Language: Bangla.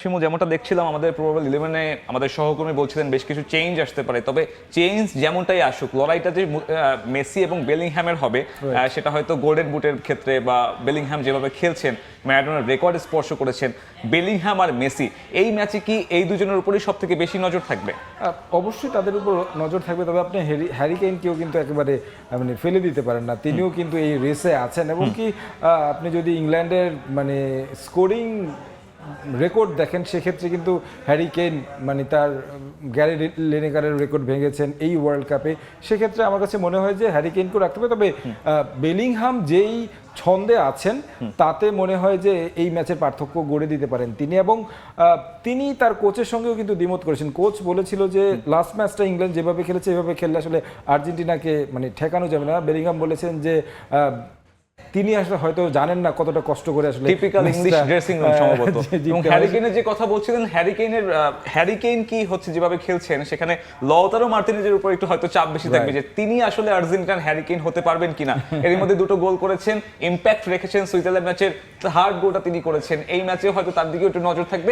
শিমু, যেমনটা দেখছিলাম আমাদের প্রবাবল 11-এ আমাদের সহকর্মী বলছিলেন বেশ কিছু চেঞ্জ আসতে পারে, তবে চেঞ্জ যেমনটাই আসুক লড়াইটা যে মেসি এবং বেলিংহ্যামের হবে সেটা হয়তো গোল্ডেন বুটের ক্ষেত্রে বা বেলিংহ্যাম যেভাবে খেলছেন ম্যারাডোনার রেকর্ড স্পর্শ করেছেন, বেলিংহ্যাম আর মেসি এই ম্যাচে কি এই দুজনের উপরই সব থেকে বেশি নজর থাকবে? অবশ্যই তাদের উপর নজর থাকবে, তবে আপনি হ্যারি কেইনকেও কিন্তু একেবারে মানে ফেলে দিতে পারেন না, তিনিও কিন্তু এই রেসে আছেন। এবং কি আপনি যদি ইংল্যান্ডের মানে স্কোরিং রেকর্ড দেখেন সেক্ষেত্রে কিন্তু হ্যারি কেইন মানে তার গ্যারি লিনেকারের রেকর্ড ভেঙেছেন এই ওয়ার্ল্ড কাপে। সেক্ষেত্রে আমার কাছে মনে হয় যে হ্যারি কেইনকেও রাখতে হবে, তবে বেলিংহাম যেই ছন্দে আছেন তাতে মনে হয় যে এই ম্যাচের পার্থক্য গড়ে দিতে পারেন তিনি। এবং তিনি তার কোচের সঙ্গেও কিন্তু দ্বিমত করেছেন। কোচ বলেছিল যে লাস্ট ম্যাচটা ইংল্যান্ড যেভাবে খেলেছে এভাবে খেললে আসলে আর্জেন্টিনাকে মানে ঠেকানো যাবে না। বেলিংহাম বলেছেন যে তিনি আসলে হয়তো জানেন না কতটা কষ্ট করে আসলে টিপিক্যাল ইংলিশ ড্রেসিং রুম সম্ভবত। এবং হ্যারি কেইনের যে কথা বলছিলেন, হ্যারি কেইন কি হচ্ছে যেভাবে খেলছেন সেখানে লাউতারো মার্টিনেজের উপর একটু হয়তো চাপ বেশি থাকবে যে তিনি আসলে আর্জেন্টিনার হ্যারি কেইন হতে পারবেন কিনা। এর মধ্যে দুটো গোল করেছেন, ইম্প্যাক্ট রেখেছেন, সুইজারল্যান্ড ম্যাচের হার্ড গোলটা তিনি করেছেন, এই ম্যাচে হয়তো তার দিকে একটু নজর থাকবে।